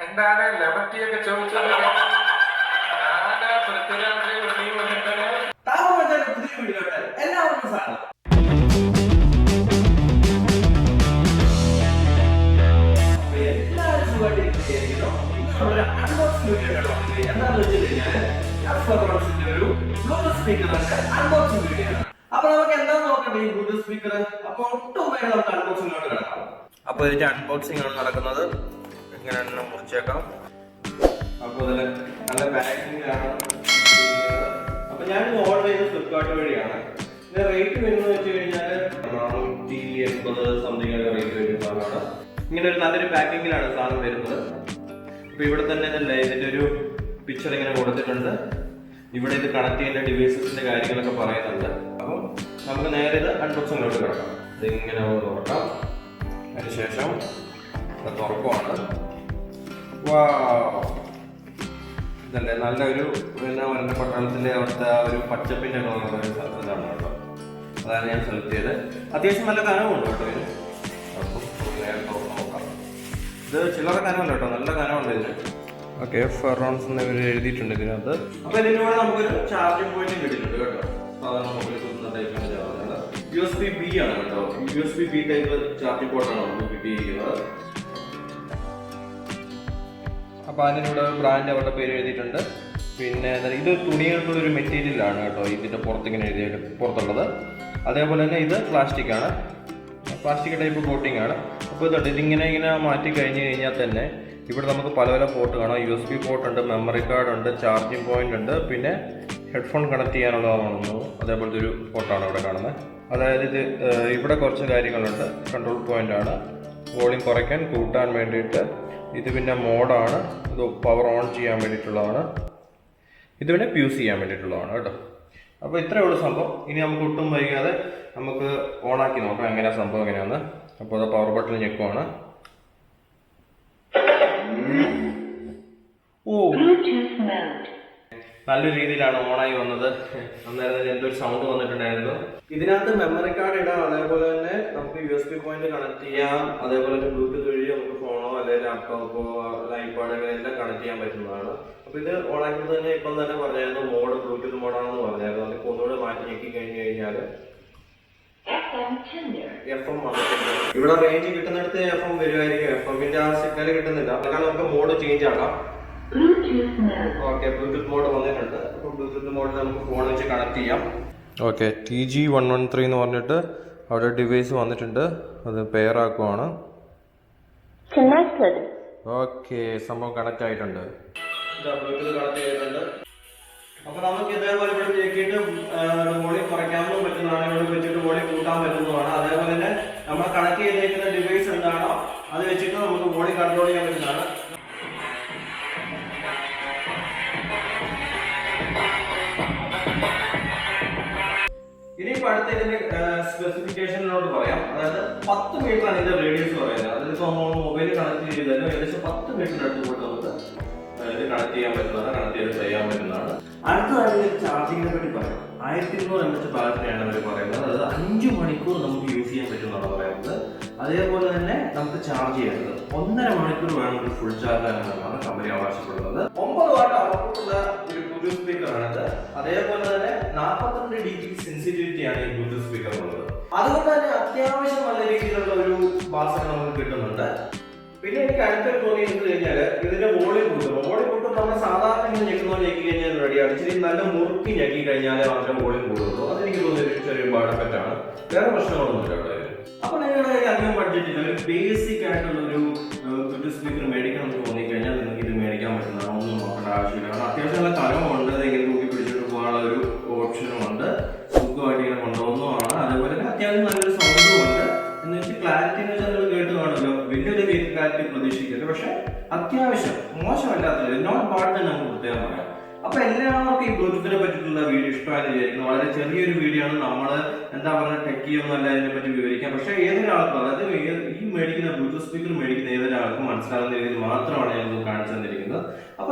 എന്താണ് ലെമറ്റിയൊക്കെ ചോദിച്ചത്? എല്ലാവർക്കും സ്വാഗതം. എല്ലാവരും സുഖമായിട്ടിരിക്കുന്നു. നമ്മുടെ അൺബോക്സിംഗ് വീഡിയോ എന്താണെന്ന് വെച്ച് കഴിഞ്ഞാൽ ഒരു ബ്ലൂടൂത്ത് സ്പീക്കറിന്റെ അൺബോക്സിംഗ് വീഡിയോ ആണ്. അപ്പൊ നമുക്ക് എന്താന്ന് നോക്കണ്ടേ ഈ ബ്ലൂടൂത്ത് സ്പീക്കർ. അപ്പൊ ഒട്ടും വേണം നമുക്ക് അൺബോക്സിംഗിലോട്ട് കിടക്കാം. അപ്പൊ ഇതിന്റെ അൺബോക്സിംഗ് ആണ് നടക്കുന്നത്. ഇങ്ങനെ മുറിച്ചേക്കാം. അപ്പൊ ഇതില് നല്ല പാക്കിംഗിലാണ്. അപ്പൊ ഞാൻ ഓർഡർ ചെയ്തത് ഫ്ലിപ്കാർട്ട് വഴിയാണ്. ഇതിന്റെ റേറ്റ് വരുന്നത് വെച്ച് കഴിഞ്ഞാൽ 480 സംതിങ് റേറ്റ് വരുന്നതാണ്. ഇങ്ങനെ ഒരു നല്ലൊരു പാക്കിങ്ങിലാണ് സാധനം വരുന്നത്. അപ്പൊ ഇവിടെ തന്നെ ഇതിന്റെ ഒരു പിക്ചർ ഇങ്ങനെ കൊടുത്തിട്ടുണ്ട്. ഇവിടെ ഇത് കണക്ട് ചെയ്യുന്ന ഡിവൈസസിന്റെ കാര്യങ്ങളൊക്കെ പറയുന്നുണ്ട്. അപ്പം നമുക്ക് നേരെ ഇത് അൺബോക്സിങ്ങിലോട്ട് കിടക്കാം. ഇതിങ്ങനെ തുറക്കാം. അതിനുശേഷം തുറക്കുവാണ്. ഇതല്ലേ നല്ലൊരു പിന്നെ പട്ടണത്തിന്റെ അവിടുത്തെ ഒരു പച്ചപ്പിന്റെ ഇതാണ് കേട്ടോ. അതാണ് ഞാൻ സെലക്ട് ചെയ്തത്. അത്യാവശ്യം നല്ല കനവുണ്ട് കേട്ടോ ഇതിന്. അപ്പം നേരെ തുറന്ന് നോക്കാം. ഇത് ചില്ലറ കനവുണ്ട് കേട്ടോ, നല്ല കനവുണ്ട് ഇതിന്. ഓക്കെ, ഫെറോൺസ് എന്ന് ഇവർ എഴുതിയിട്ടുണ്ട് ഇതിനകത്ത്. അപ്പൊ ഇതിലൂടെ നമുക്കൊരു ചാർജിങ് പോയിന്റ് കിട്ടിയിട്ടുണ്ട് കേട്ടോ. സാധാരണ മൊബൈൽ കുത്തുന്ന ടൈപ്പിന്റെ ചാർജാണ്. USB-B ആണ് കേട്ടോ. USB-B ടൈപ്പ് ചാർജിങ് പോർട്ടാണ് നമുക്ക് കിട്ടിയിരിക്കുന്നത്. അപ്പൊ അതിനൂടെ ബ്രാൻഡ് അവരുടെ പേര് എഴുതിയിട്ടുണ്ട്. പിന്നെ ഇത് തുണികൾക്കുള്ള ഒരു മെറ്റീരിയലാണ് കേട്ടോ ഇതിന്റെ പുറത്തിങ്ങനെ പുറത്തുള്ളത്. അതേപോലെ തന്നെ ഇത് പ്ലാസ്റ്റിക് ആണ്, പ്ലാസ്റ്റിക് ടൈപ്പ് കോട്ടിംഗ് ആണ്. അപ്പോൾ ഇതിങ്ങനെ മാറ്റി കഴിഞ്ഞ് കഴിഞ്ഞാൽ തന്നെ ഇവിടെ നമുക്ക് പല പല പോർട്ട് കാണാം. USB പോർട്ട് ഉണ്ട്, മെമ്മറി കാർഡ് ഉണ്ട്, ചാർജിങ് പോയിന്റ് ഉണ്ട്, പിന്നെ ഹെഡ്ഫോൺ കണക്ട് ചെയ്യാനുള്ളതാണെന്നു അതേപോലത്തെ ഒരു പോർട്ടാണ് ഇവിടെ കാണുന്നത്. അതായത് ഇത് ഇവിടെ കുറച്ച് കാര്യങ്ങളുണ്ട്. കൺട്രോൾ പോയിന്റ് ആണ്, വോളിയം കുറയ്ക്കാൻ കൂട്ടാൻ വേണ്ടിയിട്ട്. ഇത് പിന്നെ മോഡാണ്, ഇത് പവർ ഓൺ ചെയ്യാൻ വേണ്ടിയിട്ടുള്ളതാണ്. ഇത് പിന്നെ ഫ്യൂസ് ചെയ്യാൻ വേണ്ടിയിട്ടുള്ളതാണ് കേട്ടോ. അപ്പോൾ ഇത്രയേ ഉള്ളൂ സംഭവം. ഇനി നമുക്ക് ഒട്ടും വൈകാതെ നമുക്ക് ഓണാക്കി നോക്കാം എങ്ങനെയാണ് സംഭവം എങ്ങനെയാണെന്ന്. അപ്പോൾ അത് പവർ ബട്ടൺ ഞെക്കുവാണ്. ഓ, നല്ല രീതിയിലാണ് ഓണായി വന്നത്. അന്നേരം എന്തൊരു സൗണ്ട് വന്നിട്ടുണ്ടായിരുന്നു. ഇതിനകത്ത് മെമ്മറി കാർഡ് ഇടാം, അതേപോലെ തന്നെ നമുക്ക് USB പോയിന്റ് കണക്ട് ചെയ്യാം, അതേപോലെ തന്നെ ബ്ലൂടൂത്ത് വഴി നമുക്ക് ഫോണോ അല്ലെങ്കിൽ ലാപ്ടോപ്പോ ഐപാഡ് എല്ലാം കണക്ട് ചെയ്യാൻ പറ്റുന്നതാണ്. അപ്പൊ ഇത് ഓണാക്കുന്നത് തന്നെ ഇപ്പം തന്നെ പറഞ്ഞായിരുന്നു മോഡ് ബ്ലൂടൂത്ത് മോഡാണെന്ന് പറഞ്ഞായിരുന്നു. അതിപ്പോൾ ഒന്നുകൂടെ മാറ്റി ഞെക്കി കഴിഞ്ഞ് കഴിഞ്ഞാൽ FM വന്നിട്ടുണ്ട്. ഇവിടെ റേഞ്ച് കിട്ടുന്നിടത്ത് FM വരുമായിരിക്കും. FM-ന്റെ ആ സിഗ്നൽ കിട്ടുന്നില്ല. കാരണം നമുക്ക് മോഡ് ചേഞ്ച് ആക്കാം. ഓക്കെ, ബ്ലൂടൂത്ത് മോഡ് വന്നിട്ടുണ്ട്. അപ്പോൾ ബ്ലൂടൂത്ത് മോഡിൽ നമുക്ക് ഫോൺ വെച്ച് കണക്ട് ചെയ്യാം. ഓക്കെ, TG113 എന്ന് പറഞ്ഞിട്ട് അവിടെ ഡിവൈസ് വന്നിട്ടുണ്ട്. അത് പെയർ ആക്കുവാണ്. ഓക്കെ, സംഭവം കണക്ട് ആയിട്ടുണ്ട്. ബ്ലൂടൂത്ത് കണക്ട് ചെയ്തിട്ടുണ്ട്. അപ്പൊ നമുക്ക് ഇതേപോലെ ഇവിടെ ഞെക്കിയിട്ട് വോളിയം കുറയ്ക്കാനും പറ്റുന്നതാണ്, ഇവിടെ വെച്ചിട്ട് വോളിയം കൂട്ടാൻ പറ്റുന്നതാണ്. അതേപോലെ തന്നെ നമ്മൾ കണക്ട് ചെയ്തിരിക്കുന്ന ഡിവൈസ് എന്താണോ അത് വെച്ചിട്ട് നമുക്ക് വോളിയം കൺട്രോൾ ചെയ്യാൻ പറ്റുന്നതാണ്. ഇനിയിപ്പോൾ അടുത്ത ഇതിന്റെ സ്പെസിഫിക്കേഷനിലോട്ട് പറയാം. അതായത് 10 മീറ്ററാണ് ഇതിന്റെ റേഡിയസ് പറയുന്നത്. അതായത് നമ്മൾ മൊബൈൽ കണക്ട് ചെയ്താലും ഏകദേശം 10 മീറ്ററിന്റെ അടുത്ത് പോയിട്ട് നമുക്ക് ഇത് കണക്ട് ചെയ്യാൻ പറ്റുന്നതാണ്, കണക്ട് ചെയ്ത് ചെയ്യാൻ പറ്റുന്നതാണ്. അടുത്തതായിട്ട് ചാർജിങ്ങിനെ പറ്റി പറയാം. 1200 mAh ബാറ്ററിയാണ് അവർ പറയുന്നത്. അതായത് 5 മണിക്കൂർ നമുക്ക് യൂസ് ചെയ്യാൻ പറ്റുമെന്നാണ് പറയുന്നത്. അതേപോലെ തന്നെ നമുക്ക് ചാർജ് ചെയ്യുന്നത് 1.5 മണിക്കൂർ വേണം ഒരു ഫുൾ ചാർജ് ആണെന്നാണ് കമ്പനി അവകാശപ്പെടുന്നത്. 9 വാട്ട് ഔട്ട്പുട്ടുള്ള ഒരു ബ്ലൂടൂത്ത് സ്പീക്കറാണിത്. അതേപോലെ തന്നെ 42 dB സെൻസിറ്റിവിറ്റിയാണ് ഈ ബ്ലൂടൂത്ത് സ്പീക്കറിനുള്ളത്. അതുകൊണ്ട് തന്നെ അത്യാവശ്യം നല്ല രീതിയിലുള്ള ഒരു ബാസ് നമുക്ക് കിട്ടുന്നുണ്ട്. പിന്നെ എനിക്ക് അടുത്തൊരു തോന്നിയത് കഴിഞ്ഞാൽ ഇതിന്റെ വോളിയം കൂട്ടും. വോളിയം കൂട്ടും നമ്മൾ സാധാരണ ഇങ്ങനെ ഞെക്കുന്നോ ഞെക്കി കഴിഞ്ഞാൽ റെഡിയാണ്. ഇച്ചിരി നല്ല മുറുക്കി ഞെക്കി കഴിഞ്ഞാൽ മാത്രമേ വോളിയം കൂടുള്ളൂ. അതെനിക്ക് തോന്നിയൊരു ചെറിയ ബെനിഫിറ്റാണ്. വേറെ പ്രശ്നങ്ങളൊന്നുമില്ല അവിടെ. അപ്പൊ നിങ്ങളുടെ കയ്യിൽ അധികം ബഡ്ജറ്റിൽ ഒരു ബേസിക് ആയിട്ടുള്ള ഒരു ബ്ലൂടൂത്ത് സ്പീക്കർ മേടിക്കണം എന്ന് തോന്നിക്കഴിഞ്ഞാൽ നിങ്ങൾക്ക് ഇത് മേടിക്കാൻ പറ്റുന്നതാണ്. ഒന്നും നോക്കേണ്ട ആവശ്യമില്ല. കാരണം അത്യാവശ്യം നല്ല കനമുണ്ട്, ഇങ്ങനെ തൂക്കി പിടിച്ചിട്ട് പോകാനുള്ള ഒരു ഓപ്ഷനും ഉണ്ട്, സുഖമായിട്ട് ഇങ്ങനെ കൊണ്ടുപോകുന്നതാണ്. അതേപോലെ തന്നെ അത്യാവശ്യം നല്ലൊരു സൗണ്ടും ഉണ്ട്. എന്ന് വെച്ചാൽ ക്ലാരിറ്റി എന്ന് വെച്ചാൽ നിങ്ങൾ കേട്ട് കാണുമല്ലോ, വലിയൊരു ക്ലാരിറ്റി പ്രതീക്ഷിക്കരുത്. പക്ഷെ അത്യാവശ്യം മോശമല്ലാത്തത് നോട്ട് ബാഡ് തന്നെ നമുക്ക് പ്രത്യേകം പറയാം. അപ്പൊ എല്ലാവർക്കും ഈ ബ്ലൂടൂത്തിനെ പറ്റിയിട്ടുള്ള വീഡിയോ ഇഷ്ടമായെന്ന് വിചാരിക്കുന്നു. വളരെ ചെറിയൊരു വീഡിയോ ആണ്. നമ്മൾ എന്താ പറയുക, ടെക്കിയൊന്നുമല്ല ഇതിനെ പറ്റി വിവരിക്കാം. പക്ഷെ ഏതൊരാൾക്കും, അതായത് ഈ മേടിക്കുന്ന ബ്ലൂടൂത്ത് സ്പീക്കർ മേടിക്കുന്ന ഏതൊരാൾക്കും മനസ്സിലാകുന്ന രീതിയിൽ മാത്രമാണ് ഞാൻ കാണിച്ചു തന്നിരിക്കുന്നത്. അപ്പൊ